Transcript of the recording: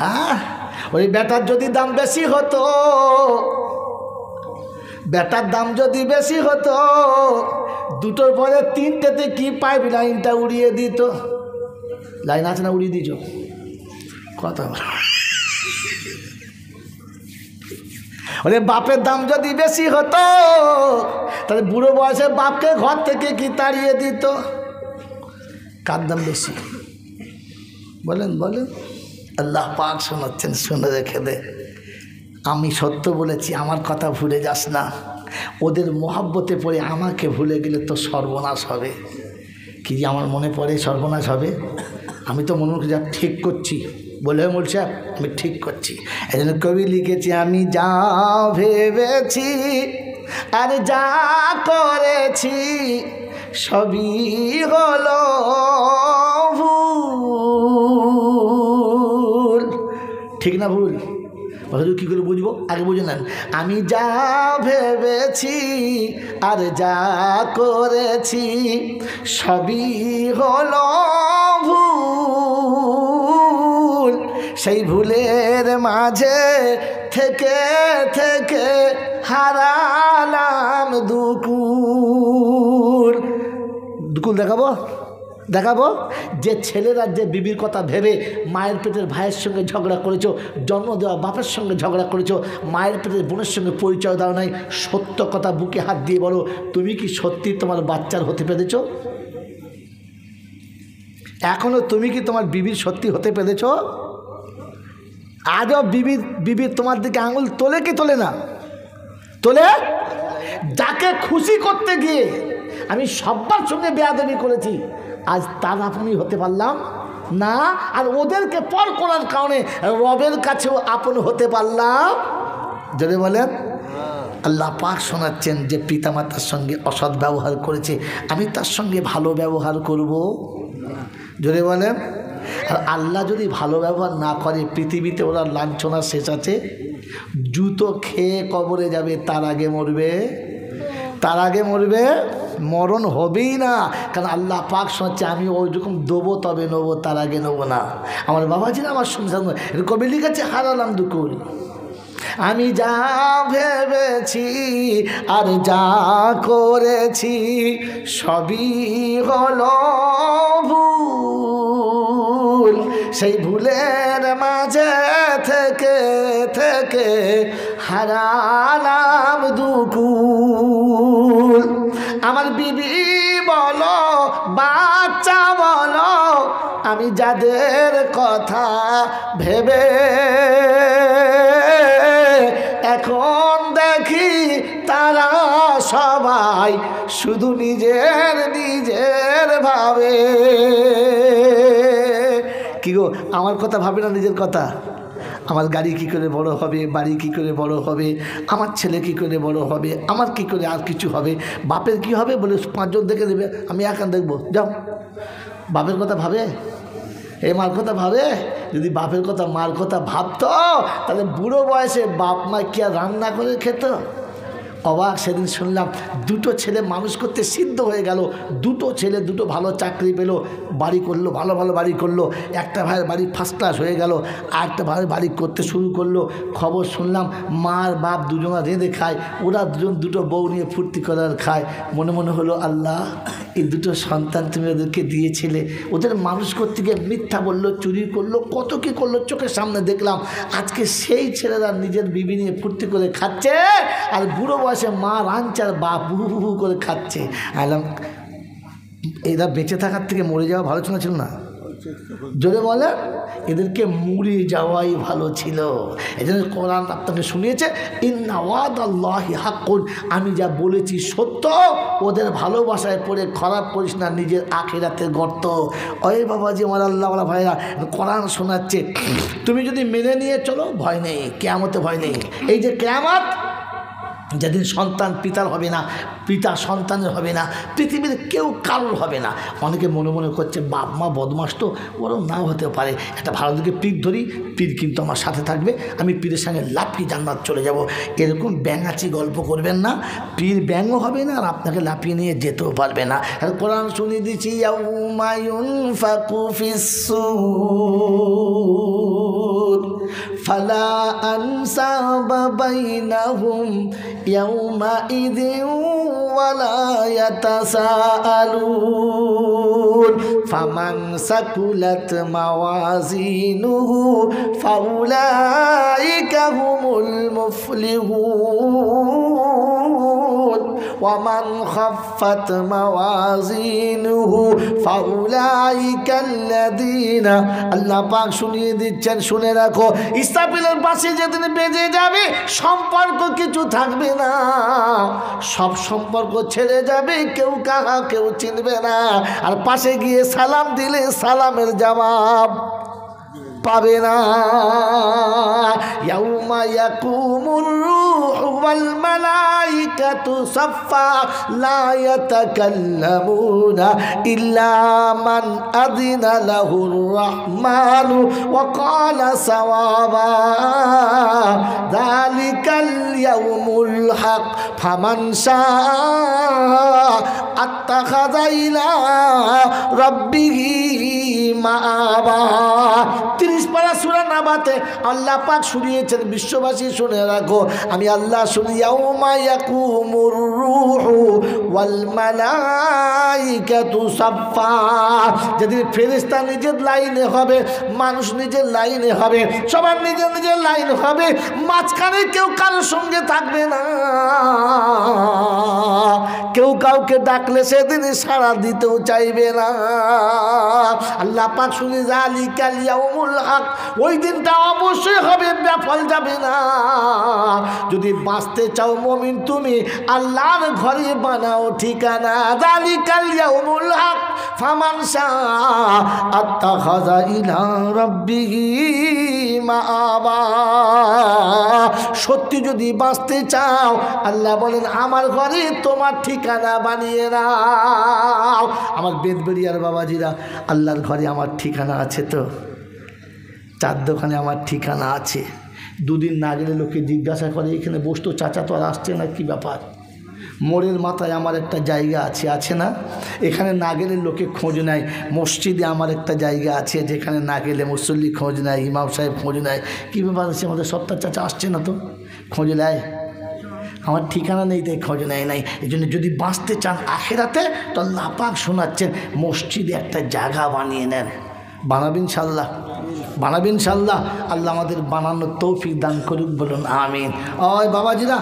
হ্যাঁ, ওই বেটার যদি দাম বেশি হতো, বেটার দাম যদি বেশি হতো, দুটোর পরে তিনটেতে কি পাইপ লাইনটা উড়িয়ে দিত। লাইন আছে না, উড়িয়ে দিছ কথা। ওরে বাপের দাম যদি বেশি হতো, তাহলে বুড়ো বয়সে বাপকে ঘর থেকে কি তাড়িয়ে দিত? কার দাম বেশি বলেন বলেন? আল্লাহ পাক শোনাচ্ছেন, শুনে রেখে দে। আমি সত্য বলেছি, আমার কথা ভুলে যাস না। ওদের মোহাব্বতে পড়ে আমাকে ভুলে গেলে তো সর্বনাশ হবে। কি যে আমার মনে পড়ে সর্বনাশ হবে? আমি তো মনে করি যা ঠিক করছি, বলে মোল সাহেব আমি ঠিক করছি। এই জন্য কবি লিখেছি, আমি যা ভেবেছি আর যা করেছি সবই হলো ভুল। ঠিক না ভুল? হুজুর কী করে বুঝবো? আগে বুঝে নেন। আমি যা ভেবেছি আর যা করেছি সবই হলো ভুল। সেই ভুলের মাঝে থেকে থেকে হারালাম দুকুল। দুকুল দেখাবো দেখাবো। যে ছেলেরা যে বিবির কথা ভেবে মায়ের পেটের ভাইয়ের সঙ্গে ঝগড়া করেছো, জন্ম দেওয়া বাপের সঙ্গে ঝগড়া করেছো, মায়ের পেটের বোনের সঙ্গে পরিচয় দাও নাই, সত্য কথা বুকে হাত দিয়ে বলো, তুমি কি সত্যি তোমার বাচ্চার হতে পেরেছ? এখনও তুমি কি তোমার বিবির সত্যি হতে পেরেছ? আজও বিবির তোমার দিকে আঙুল তোলে কি তোলে না? তোলে। যাকে খুশি করতে গিয়ে আমি সবার সঙ্গে বেয়াদবি করেছি, আজ তার আপনি হতে পারলাম না। আর ওদেরকে পর করার কারণে রবের কাছেও আপন হতে পারলাম। যদি বলেন আল্লাহ পাক শোনাচ্ছেন যে পিতামাতার সঙ্গে অসৎ ব্যবহার করেছে, আমি তার সঙ্গে ভালো ব্যবহার করব। যদি বলেন, আর আল্লাহ যদি ভালো ব্যবহার না করে, পৃথিবীতে ওরা লাঞ্ছনা শেষ আছে। জুতো খেয়ে কবরে যাবে, তার আগে মরবে, তার আগে মরবে, মরণ হবেই না। কারণ আল্লাহ পাক শোনাচ্ছে, আমি ওই রকম দেবো তবে নেবো, তার আগে নেবো না। আমার বাবাজি না, আমার সংসার কবি লিখেছে হারালাম দুকুল। আমি যা ভেবেছি আর যা করেছি সবই হলো ভুল। সেই ভুলের মাঝে থেকে থেকে হারালাম দুকুল। আমার বিবি বলো, বাচ্চা বলো, আমি যাদের কথা ভেবে এখন দেখি তারা সবাই শুধু নিজের নিজের ভাবে। কি গো, আমার কথা ভাবে না, নিজের কথা। আমার গাড়ি কি করে বড় হবে, বাড়ি কি করে বড় হবে, আমার ছেলে কি করে বড় হবে, আমার কি করে আর কিছু হবে, বাপের কি হবে বলে 5 জন দেখে দেবে, আমি একা দেখবো। যাও, বাপের কথা ভাবে, এই মার কথা ভাবে। যদি বাপের কথা মার কথা ভাবতো, তাহলে বুড়ো বয়সে বাপ মা কি আর রান্না করে খেত? অবাক সেদিন শুনলাম, 2টো ছেলে মানুষ করতে সিদ্ধ হয়ে গেল। 2টো ছেলে 2টো ভালো চাকরি পেল, বাড়ি করলো, ভালো ভালো বাড়ি করলো। একটা ভাইয়ের বাড়ি ফার্স্ট ক্লাস হয়ে গেল, আর একটা ভাইয়ের বাড়ি করতে শুরু করলো। খবর শুনলাম মার বাপ দুজনা রেঁধে খায়, ওরা দুজন 2টো বউ নিয়ে ফুর্তি করার খায়। মনে মনে হলো, আল্লাহ এই 2টো সন্তান তুমি ওদেরকে দিয়েছিলে, ওদের মানুষ করতে গিয়ে মিথ্যা বললো, চুরি করলো, কত কী করলো, চোখের সামনে দেখলাম। আজকে সেই ছেলেরা নিজের বিবি নিয়ে ফুর্তি করে খাচ্ছে, আর বুড়ো বয়সে মা রাঁধছে আর বাপ হু হু করে খাচ্ছে। আইলাম, এরা বেঁচে থাকার থেকে মরে যাওয়া ভালো ছিল না? জোরে বলে, এদেরকে মরে যাওয়াই ভালো ছিল। এই জন্য কোরআন আপনাকে শুনিয়েছে, ইন্না ওয়াদাল্লাহি হাক্কুন, আমি যা বলেছি সত্য। ওদের ভালোবাসায় পড়ে খারাপ করিস না নিজের আখিরাতের গর্ত। ওই বাবাজি, আমার আল্লাহওয়ালা ভাইরা কোরআন শোনাচ্ছে, তুমি যদি মেনে নিয়ে চলো, ভয় নেই, কিয়ামতে ভয় নেই। এই যে কিয়ামত, যেদিন সন্তান পিতার হবে না, পিতা সন্তানের হবে না, পৃথিবীর কেউ কারোর হবে না। অনেকে মনে মনে করছে বাপ মা বদমাস, তো ওরও নাও হতে পারে। একটা ভালো দিকে পীর ধরি, পীর কিন্তু আমার সাথে থাকবে, আমি পীরের সঙ্গে লাফিয়ে জান্নাত চলে যাব। এরকম ব্যাঙাচি গল্প করবেন না, পীর ব্যাঙও হবে না আর আপনাকে লাফিয়ে নিয়ে যেতেও পারবে না। আর কোরআন শুনিয়ে দিচ্ছি, ইয়াউমা ইউনফাকু ফিস-সূর, ফালা আনসাবা বাইনাহুম ইয়াউমাইযিন ওয়ালা ইয়াতাসাআলুন ফামান সাকুলাত মাওয়াজিনুহু ফাউলাইকা হুমুল মুফলিহুন ওয়ামান খাফফাত মাওয়াজিনুহু ফাউলাইকাল্লাযীনা আল্লাহ পাক শুনিয়ে দিচ্ছেন, শুনে রাখো, ইসরাফিলের পাশে যেদিন বেজে যাবে সম্পর্ক কিছু থাকবে না, সব সম্পর্ক ছেড়ে যাবে, কেউ কাহা কেউ চিনবে না। আর পাশে গিয়ে সালাম দিলে সালামের জবাব পাবে না। ইয়াউমা ইয়াকুমুর রূহু ওয়াল মালাইকাতু সাফফা লা ইয়াতাকাল্লামুনা ইল্লা মান আযিনা লাহুর রাহমানু ওয়া ক্বালা সাওয়াবা যালিকাল ইয়াউমুল হক ফামান শাআ আত্তাখাযা ইলা রাব্বিহি মাআবা। 30 পারা সূরা নাবাতে আল্লাহ পাক শুনিয়েছেন, বিশ্ববাসী শুনে রাখো, আমি আল্লাহ শুনি, ইয়াউমা ইয়াকুমুর রূহু ওয়াল মালাইকাতু সাফফা, যেদিন ফেরেশতা নিজের লাইনে হবে, মানুষ নিজের লাইনে হবে, সবার নিজের নিজের লাইন হবে, মাঝখানে কেউ কারোর সঙ্গে থাকবে না। কেউ কাউকে ডাকলে সেদিন সাড়া দিতেও চাইবে না। আল্লাহ পাক শুনি যালিকাল ইয়াউমুল হক, ওই দিনটা অবশ্যই হবে, ব্যাফল যাবে না। যদি বাঁচতে চাও মুমিন তুমি আল্লাহর ঘরে বানাও ঠিকানা। যালিকাল ইয়াউমুল হক ফামান শাআ আত্তাখাযা ইলা রাব্বিহি মাআবা। সত্যি যদি বাঁচতে চাও আল্লাহ বলেন আমার ঘরে তোমার ঠিকানা বানিয়ে নাও। আমার বেদবেড়িয়ার বাবাজিরা, আল্লাহর ঘরে আমার ঠিকানা আছে তো? চার দোকানে আমার ঠিকানা আছে। দুদিন না গেলে লোকে জিজ্ঞাসা করে এখানে বসতো চাচা তো আর আসছে না, কি ব্যাপার? মোড়ের মাথায় আমার একটা জায়গা আছে, আছে না? এখানে না গেলে লোকে খোঁজ নেয়। মসজিদে আমার একটা জায়গা আছে, যেখানে না গেলে মুসল্লি খোঁজ নেয়, ইমাম সাহেব খোঁজ নেয়, কী ব্যাপার আছে আমাদের সত্তার চাচা আসছে না তো? খোঁজ নেয়। আমার ঠিকানা নেই তাই খোঁজ নেয় নাই। এই জন্য যদি বাঁচতে চান আখেরাতে তো আল্লাহ পাক শোনাচ্ছেন মসজিদে একটা জায়গা বানিয়ে নেন। বানাবেন ইনশাল্লাহ, বানাবেন ইনশাল্লাহ। আল্লাহ আমাদের বানানোর তৌফিক দান করুক, বলুন আমিন। ওই বাবাজিরা।